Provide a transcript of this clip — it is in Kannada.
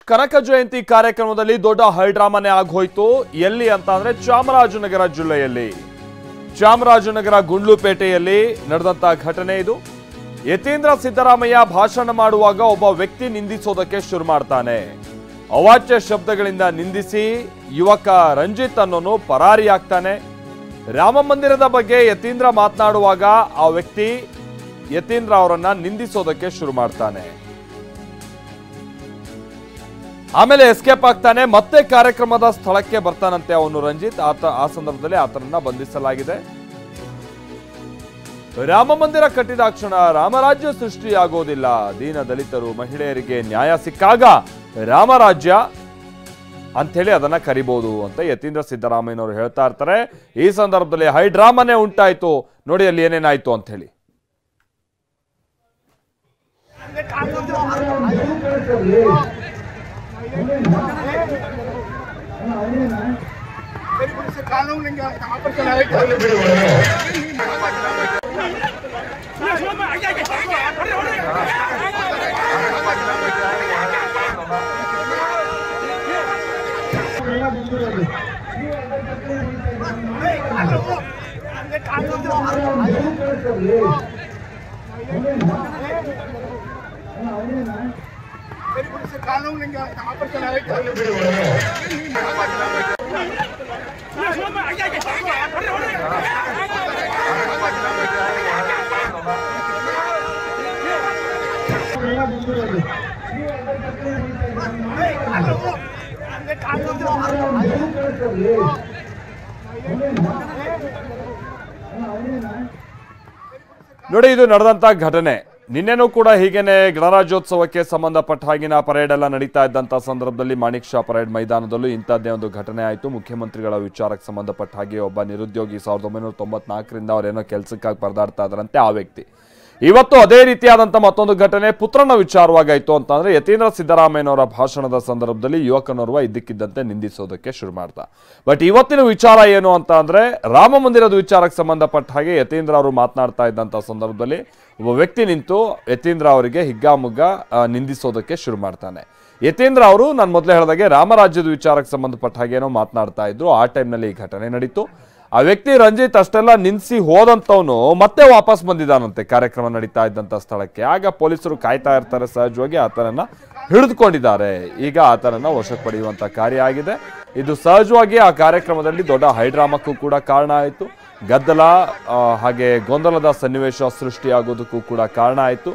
ಕನಕ ಜಯಂತಿ ಕಾರ್ಯಕ್ರಮದಲ್ಲಿ ದೊಡ್ಡ ಹೈಡ್ರಾಮಾನೇ ಆಗೋಯ್ತು. ಎಲ್ಲಿ ಅಂತ ಅಂದ್ರೆ ಚಾಮರಾಜನಗರ ಜಿಲ್ಲೆಯಲ್ಲಿ ಚಾಮರಾಜನಗರ ಗುಂಡ್ಲುಪೇಟೆಯಲ್ಲಿ ನಡೆದಂತ ಘಟನೆ ಇದು. ಯತೀಂದ್ರ ಸಿದ್ದರಾಮಯ್ಯ ಭಾಷಣ ಮಾಡುವಾಗ ಒಬ್ಬ ವ್ಯಕ್ತಿ ನಿಂದಿಸೋದಕ್ಕೆ ಶುರು ಮಾಡ್ತಾನೆ. ಅವಾಚ್ಯ ಶಬ್ದಗಳಿಂದ ನಿಂದಿಸಿ ಯುವಕ ರಂಜಿತ್ ಅನ್ನೋನು ಪರಾರಿಯಾಗ್ತಾನೆ. ರಾಮ ಮಂದಿರದ ಬಗ್ಗೆ ಯತೀಂದ್ರ ಮಾತನಾಡುವಾಗ ಆ ವ್ಯಕ್ತಿ ಯತೀಂದ್ರ ಅವರನ್ನ ನಿಂದಿಸೋದಕ್ಕೆ ಶುರು ಮಾಡ್ತಾನೆ. ಆಮೇಲೆ ಎಸ್ಕೇಪ್ ಆಗ್ತಾನೆ. ಮತ್ತೆ ಕಾರ್ಯಕ್ರಮದ ಸ್ಥಳಕ್ಕೆ ಬರ್ತಾನಂತೆ ಅವನು ರಂಜಿತ್. ಆ ಸಂದರ್ಭದಲ್ಲಿ ಆತನನ್ನ ಬಂಧಿಸಲಾಗಿದೆ. ರಾಮ ಮಂದಿರ ಕಟ್ಟಿದಾಕ್ಷಣ ರಾಮರಾಜ್ಯ ಸೃಷ್ಟಿಯಾಗೋದಿಲ್ಲ. ದೀನ ದಲಿತರು ಮಹಿಳೆಯರಿಗೆ ನ್ಯಾಯ ಸಿಕ್ಕಾಗ ರಾಮರಾಜ್ಯ ಅಂಥೇಳಿ ಅದನ್ನ ಕರಿಬಹುದು ಅಂತ ಯತೀಂದ್ರ ಸಿದ್ದರಾಮಯ್ಯನವರು ಹೇಳ್ತಾ ಇರ್ತಾರೆ. ಈ ಸಂದರ್ಭದಲ್ಲಿ ಹೈಡ್ರಾಮಾನೇ ಉಂಟಾಯ್ತು. ನೋಡಿ ಅಲ್ಲಿ ಏನೇನಾಯ್ತು ಅಂತ ಹೇಳಿ. ನೋಡಿ, ಇದು ನಡೆದಂತ ಘಟನೆ. ನಿನ್ನೆನೂ ಕೂಡ ಹೀಗೇನೆ ಗಣರಾಜ್ಯೋತ್ಸವಕ್ಕೆ ಸಂಬಂಧಪಟ್ಟ ಹಾಗಿನ ಪರೇಡ್ ಎಲ್ಲ ನಡೀತಾ ಇದ್ದಂತ ಸಂದರ್ಭದಲ್ಲಿ ಮಾಣಿಕ್ ಶಾ ಪರೇಡ್ ಮೈದಾನದಲ್ಲೂ ಇಂಥದ್ದೇ ಒಂದು ಘಟನೆ ಆಯಿತು. ಮುಖ್ಯಮಂತ್ರಿಗಳ ವಿಚಾರಕ್ಕೆ ಸಂಬಂಧಪಟ್ಟ ಹಾಗೆ ಒಬ್ಬ ನಿರುದ್ಯೋಗಿ 1994ರಿಂದ ಅವರೇನೋ ಕೆಲಸಕ್ಕಾಗಿ ಪರದಾಡ್ತಾ ಇದ್ದಾರಂತೆ ಆ ವ್ಯಕ್ತಿ. ಇವತ್ತು ಅದೇ ರೀತಿಯಾದಂಥ ಮತ್ತೊಂದು ಘಟನೆ ಪುತ್ರನ ವಿಚಾರವಾಗಾಯಿತು ಅಂತಂದ್ರೆ ಯತೀಂದ್ರ ಸಿದ್ದರಾಮಯ್ಯನವರ ಭಾಷಣದ ಸಂದರ್ಭದಲ್ಲಿ ಯುವಕನೋರ್ವ ಇದ್ದಕ್ಕಿದ್ದಂತೆ ನಿಂದಿಸೋದಕ್ಕೆ ಶುರು ಮಾಡ್ದ. ಬಟ್ ಇವತ್ತಿನ ವಿಚಾರ ಏನು ಅಂತ ಅಂದ್ರೆ ರಾಮ ಮಂದಿರದ ವಿಚಾರಕ್ಕೆ ಸಂಬಂಧಪಟ್ಟ ಹಾಗೆ ಯತೀಂದ್ರ ಅವರು ಮಾತನಾಡ್ತಾ ಇದ್ದಂಥ ಸಂದರ್ಭದಲ್ಲಿ ಒಬ್ಬ ವ್ಯಕ್ತಿ ನಿಂತು ಯತೀಂದ್ರ ಅವರಿಗೆ ಹಿಗ್ಗಾಮುಗ್ಗ ನಿಂದಿಸೋದಕ್ಕೆ ಶುರು ಮಾಡ್ತಾನೆ. ಯತೀಂದ್ರ ಅವರು ನಾನು ಮೊದಲೇ ಹೇಳಿದಾಗೆ ರಾಮರಾಜ್ಯದ ವಿಚಾರಕ್ಕೆ ಸಂಬಂಧಪಟ್ಟ ಹಾಗೇನೋ ಮಾತನಾಡ್ತಾ ಇದ್ರು. ಆ ಟೈಮ್ನಲ್ಲಿ ಈ ಘಟನೆ ನಡೀತು. ಆ ವ್ಯಕ್ತಿ ರಂಜಿತ್ ಅಷ್ಟೆಲ್ಲ ನಿನ್ಸಿ ಹೋದಂತವನು ಮತ್ತೆ ವಾಪಸ್ ಬಂದಿದ್ದಾನಂತೆ ಕಾರ್ಯಕ್ರಮ ನಡೀತಾ ಇದ್ದಂತ ಸ್ಥಳಕ್ಕೆ. ಆಗ ಪೊಲೀಸರು ಕಾಯ್ತಾ ಇರ್ತಾರೆ. ಸಹಜವಾಗಿ ಆತನನ್ನ ಹಿಡಿದುಕೊಂಡಿದ್ದಾರೆ. ಈಗ ಆತನನ್ನ ವಶಕ್ಕೆ ಪಡೆಯುವಂತ ಕಾರ್ಯ ಆಗಿದೆ. ಇದು ಸಹಜವಾಗಿ ಆ ಕಾರ್ಯಕ್ರಮದಲ್ಲಿ ದೊಡ್ಡ ಹೈಡ್ರಾಮಕ್ಕೂ ಕೂಡ ಕಾರಣ ಆಯಿತು. ಗದ್ದಲ ಹಾಗೆ ಗೊಂದಲದ ಸನ್ನಿವೇಶ ಸೃಷ್ಟಿಯಾಗೋದಕ್ಕೂ ಕೂಡ ಕಾರಣ ಆಯಿತು.